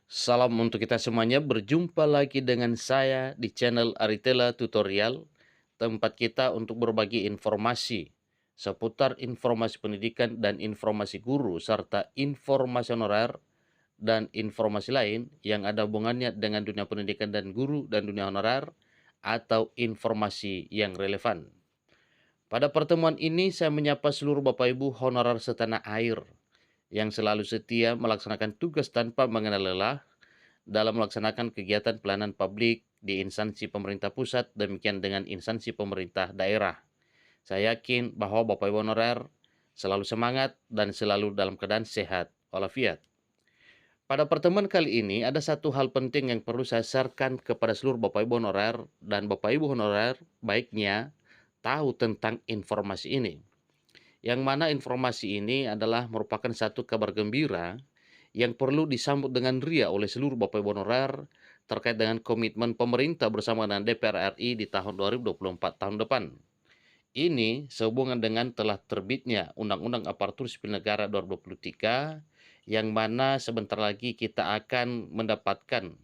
Salam untuk kita semuanya, berjumpa lagi dengan saya di channel Aritella Tutorial, tempat kita untuk berbagi informasi seputar informasi pendidikan dan informasi guru, serta informasi honorer dan informasi lain yang ada hubungannya dengan dunia pendidikan dan guru dan dunia honorer atau informasi yang relevan. Pada pertemuan ini saya menyapa seluruh Bapak Ibu honorer setanah air yang selalu setia melaksanakan tugas tanpa mengenal lelah dalam melaksanakan kegiatan pelayanan publik di instansi pemerintah pusat, demikian dengan instansi pemerintah daerah. Saya yakin bahwa Bapak Ibu honorer selalu semangat dan selalu dalam keadaan sehat walafiat. Pada pertemuan kali ini ada satu hal penting yang perlu saya sharekan kepada seluruh Bapak Ibu honorer, dan Bapak Ibu honorer baiknya tahu tentang informasi ini. Yang mana informasi ini adalah merupakan satu kabar gembira yang perlu disambut dengan ria oleh seluruh Bapak Ibu honorer terkait dengan komitmen pemerintah bersama dengan DPR RI di tahun 2024 tahun depan. Ini sehubungan dengan telah terbitnya Undang-Undang Aparatur Sipil Negara 2023, yang mana sebentar lagi kita akan mendapatkan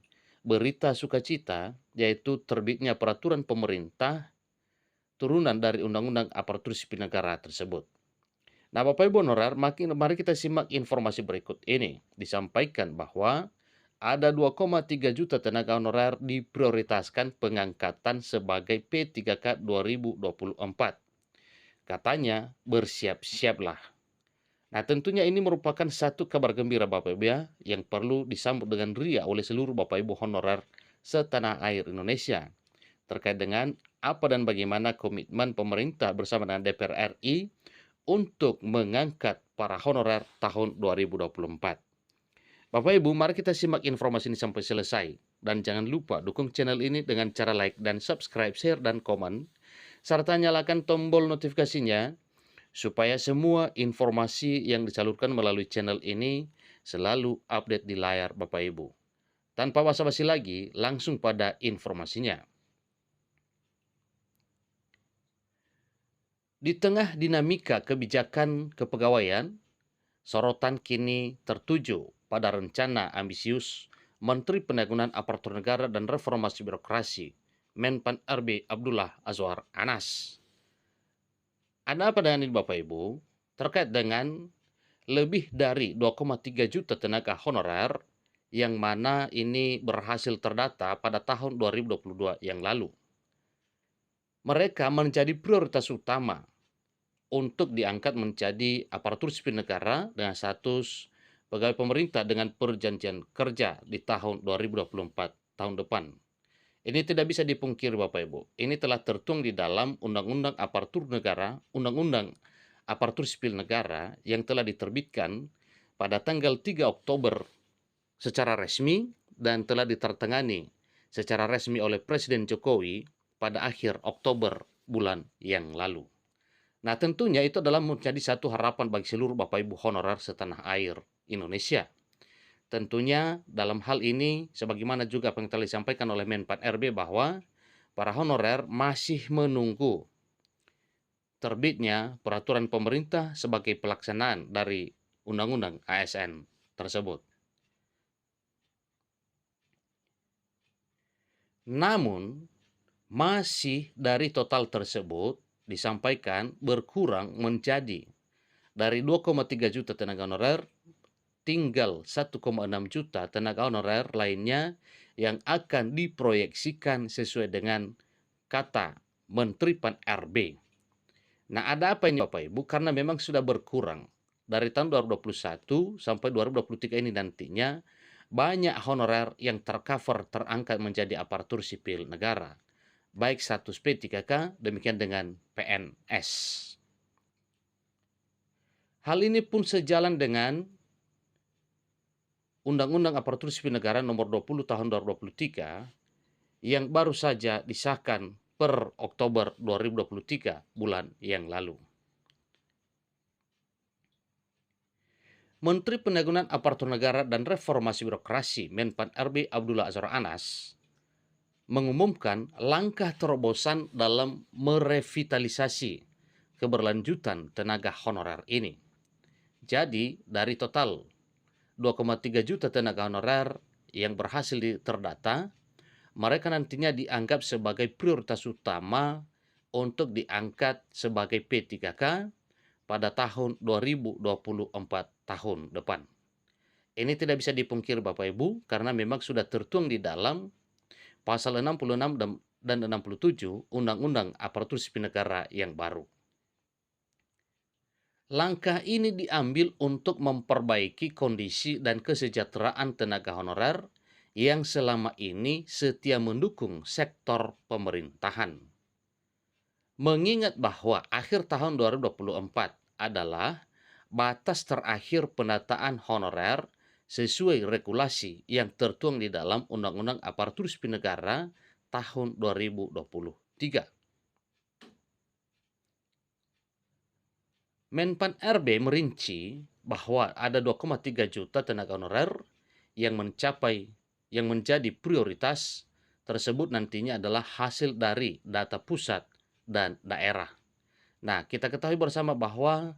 berita sukacita, yaitu terbitnya peraturan pemerintah turunan dari Undang-Undang Aparatur Sipil Negara tersebut. Nah, Bapak Ibu honorer, mari kita simak informasi berikut ini. Disampaikan bahwa ada 2,3 juta tenaga honorer diprioritaskan pengangkatan sebagai P3K 2024. Katanya, bersiap-siaplah. Nah, tentunya ini merupakan satu kabar gembira Bapak Ibu ya, yang perlu disambut dengan ria oleh seluruh Bapak Ibu honorer setanah air Indonesia terkait dengan apa dan bagaimana komitmen pemerintah bersama dengan DPR RI untuk mengangkat para honorer tahun 2024. Bapak Ibu, mari kita simak informasi ini sampai selesai. Dan jangan lupa dukung channel ini dengan cara like dan subscribe, share, dan komen, serta nyalakan tombol notifikasinya supaya semua informasi yang disalurkan melalui channel ini selalu update di layar Bapak Ibu. Tanpa basa-basi lagi, langsung pada informasinya. Di tengah dinamika kebijakan kepegawaian, sorotan kini tertuju pada rencana ambisius Menteri Pendayagunaan Aparatur Negara dan Reformasi Birokrasi, Menpan RB Abdullah Azwar Anas. Ada apa dengan ini Bapak Ibu? Terkait dengan lebih dari 2,3 juta tenaga honorer yang mana ini berhasil terdata pada tahun 2022 yang lalu. Mereka menjadi prioritas utama untuk diangkat menjadi aparatur sipil negara dengan status pegawai pemerintah dengan perjanjian kerja di tahun 2024 tahun depan. Ini tidak bisa dipungkiri Bapak Ibu. Ini telah tertuang di dalam Undang-Undang Aparatur Negara, Undang-Undang Aparatur Sipil Negara yang telah diterbitkan pada tanggal 3 Oktober secara resmi dan telah ditertangani secara resmi oleh Presiden Jokowi pada akhir Oktober bulan yang lalu. Nah, tentunya itu adalah menjadi satu harapan bagi seluruh Bapak Ibu honorer setanah air Indonesia. Tentunya dalam hal ini, sebagaimana juga apa yang telah disampaikan oleh Menpan RB, bahwa para honorer masih menunggu terbitnya peraturan pemerintah sebagai pelaksanaan dari Undang-Undang ASN tersebut. Namun, masih dari total tersebut disampaikan berkurang menjadi dari 2,3 juta tenaga honorer, tinggal 1,6 juta tenaga honorer lainnya yang akan diproyeksikan sesuai dengan kata Menteri Pan RB. Nah, ada apa ini Bapak Ibu? Karena memang sudah berkurang. Dari tahun 2021 sampai 2023 ini nantinya banyak honorer yang tercover terangkat menjadi aparatur sipil negara, baik status P3K demikian dengan PNS. Hal ini pun sejalan dengan Undang-Undang Aparatur Sipil Negara Nomor 20 Tahun 2023 yang baru saja disahkan per Oktober 2023 bulan yang lalu. Menteri Pendayagunaan Aparatur Negara dan Reformasi Birokrasi Menpan RB Abdullah Azwar Anas mengumumkan langkah terobosan dalam merevitalisasi keberlanjutan tenaga honorer ini. Jadi, dari total 2,3 juta tenaga honorer yang berhasil terdata, mereka nantinya dianggap sebagai prioritas utama untuk diangkat sebagai P3K pada tahun 2024 tahun depan. Ini tidak bisa dipungkiri Bapak Ibu karena memang sudah tertuang di dalam pasal 66 dan 67 Undang-Undang Aparatur Sipil Negara yang baru. Langkah ini diambil untuk memperbaiki kondisi dan kesejahteraan tenaga honorer yang selama ini setia mendukung sektor pemerintahan. Mengingat bahwa akhir tahun 2024 adalah batas terakhir penataan honorer sesuai regulasi yang tertuang di dalam Undang-Undang Aparatur Sipil Negara tahun 2023. Menpan RB merinci bahwa ada 2,3 juta tenaga honorer yang menjadi prioritas tersebut nantinya adalah hasil dari data pusat dan daerah. Nah, kita ketahui bersama bahwa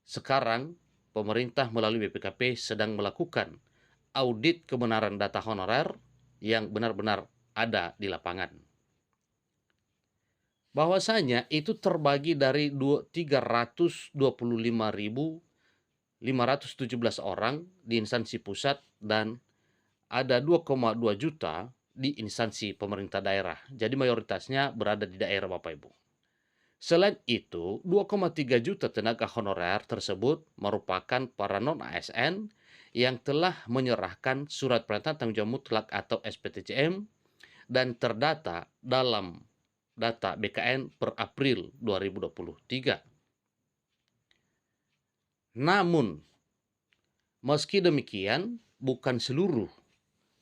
sekarang pemerintah melalui BPKP sedang melakukan audit kebenaran data honorer yang benar-benar ada di lapangan. Bahwasanya itu terbagi dari 325.517 orang di instansi pusat dan ada 2,2 juta di instansi pemerintah daerah. Jadi mayoritasnya berada di daerah Bapak Ibu. Selain itu, 2,3 juta tenaga honorer tersebut merupakan para non-ASN yang telah menyerahkan surat perintah tanggung jawab mutlak atau SPTJM dan terdata dalam data BKN per April 2023. Namun, meski demikian, bukan seluruh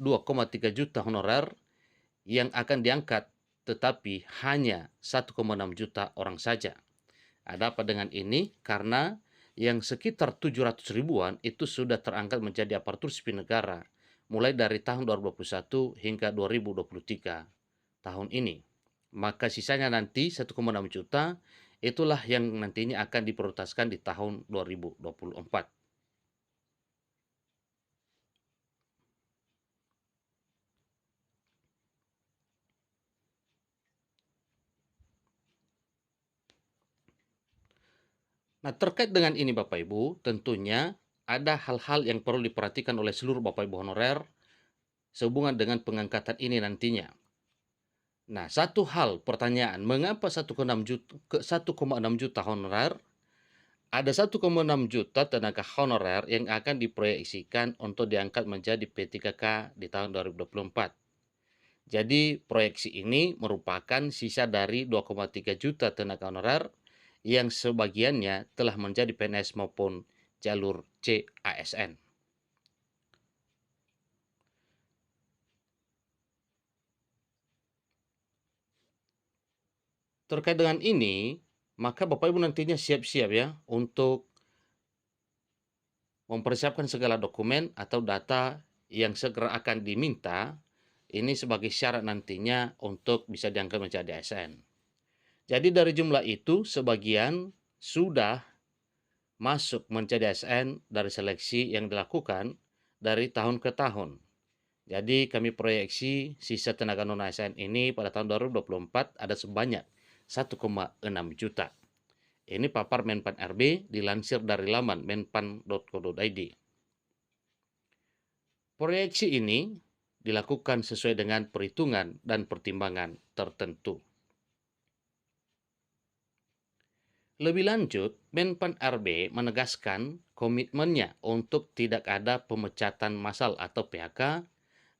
2,3 juta honorer yang akan diangkat, tetapi hanya 1,6 juta orang saja. Ada apa dengan ini? Karena yang sekitar 700 ribuan itu sudah terangkat menjadi aparatur sipil negara mulai dari tahun 2021 hingga 2023 tahun ini. Maka sisanya nanti 1,6 juta itulah yang nantinya akan diprioritaskan di tahun 2024. Nah, terkait dengan ini Bapak Ibu, tentunya ada hal-hal yang perlu diperhatikan oleh seluruh Bapak Ibu honorer sehubungan dengan pengangkatan ini nantinya. Nah, satu hal pertanyaan, mengapa 1,6 juta honorer? Ada 1,6 juta tenaga honorer yang akan diproyeksikan untuk diangkat menjadi P3K di tahun 2024. Jadi, proyeksi ini merupakan sisa dari 2,3 juta tenaga honorer yang sebagiannya telah menjadi PNS maupun jalur C ASN. Terkait dengan ini, maka Bapak Ibu nantinya siap-siap ya untuk mempersiapkan segala dokumen atau data yang segera akan diminta, ini sebagai syarat nantinya untuk bisa diangkat menjadi ASN. Jadi dari jumlah itu, sebagian sudah masuk menjadi ASN dari seleksi yang dilakukan dari tahun ke tahun. Jadi kami proyeksi sisa tenaga non-ASN ini pada tahun 2024 ada sebanyak 1,6 juta. Ini papar Menpan RB dilansir dari laman menpan.co.id. Proyeksi ini dilakukan sesuai dengan perhitungan dan pertimbangan tertentu. Lebih lanjut, Menpan RB menegaskan komitmennya untuk tidak ada pemecatan massal atau PHK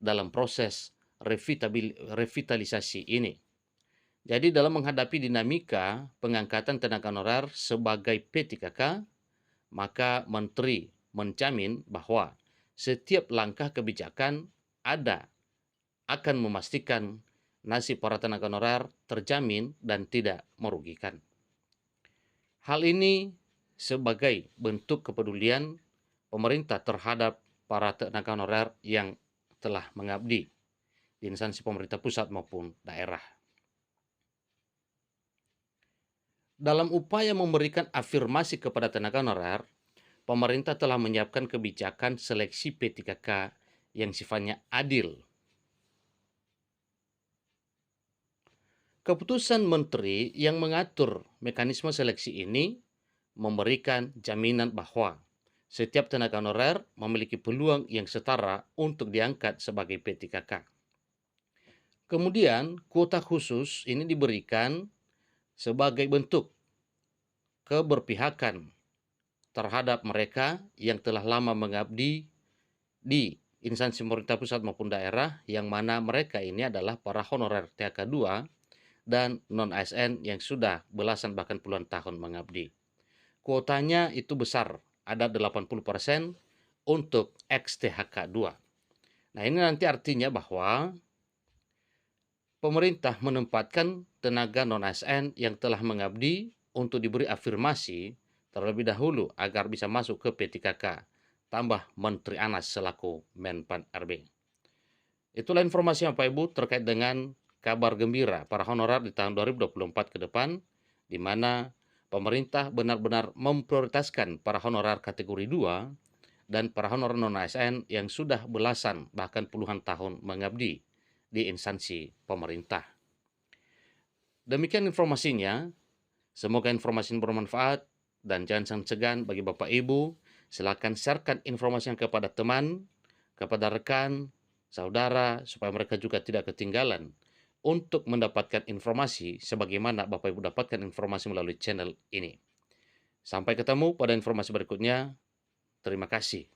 dalam proses revitalisasi ini. Jadi dalam menghadapi dinamika pengangkatan tenaga honorer sebagai P3K, maka Menteri menjamin bahwa setiap langkah kebijakan akan memastikan nasib para tenaga honorer terjamin dan tidak merugikan. Hal ini sebagai bentuk kepedulian pemerintah terhadap para tenaga honorer yang telah mengabdi di instansi pemerintah pusat maupun daerah. Dalam upaya memberikan afirmasi kepada tenaga honorer, pemerintah telah menyiapkan kebijakan seleksi P3K yang sifatnya adil. Keputusan menteri yang mengatur mekanisme seleksi ini memberikan jaminan bahwa setiap tenaga honorer memiliki peluang yang setara untuk diangkat sebagai P3K. Kemudian, kuota khusus ini diberikan sebagai bentuk keberpihakan terhadap mereka yang telah lama mengabdi di instansi pemerintah pusat maupun daerah, yang mana mereka ini adalah para honorer THK2 dan non-ASN yang sudah belasan bahkan puluhan tahun mengabdi. Kuotanya itu besar, ada 80% untuk ex-THK2. Nah, ini nanti artinya bahwa pemerintah menempatkan tenaga non-ASN yang telah mengabdi untuk diberi afirmasi terlebih dahulu agar bisa masuk ke P3K, tambah Menteri Anas selaku Menpan RB. Itulah informasi Bapak Ibu terkait dengan kabar gembira para honorer di tahun 2024 ke depan, di mana pemerintah benar-benar memprioritaskan para honorer kategori 2 dan para honorer non-ASN yang sudah belasan bahkan puluhan tahun mengabdi di instansi pemerintah. Demikian informasinya, semoga informasi ini bermanfaat dan jangan segan bagi Bapak Ibu, silakan sharekan informasinya kepada teman, kepada rekan, saudara, supaya mereka juga tidak ketinggalan untuk mendapatkan informasi sebagaimana Bapak Ibu dapatkan informasi melalui channel ini. Sampai ketemu pada informasi berikutnya. Terima kasih.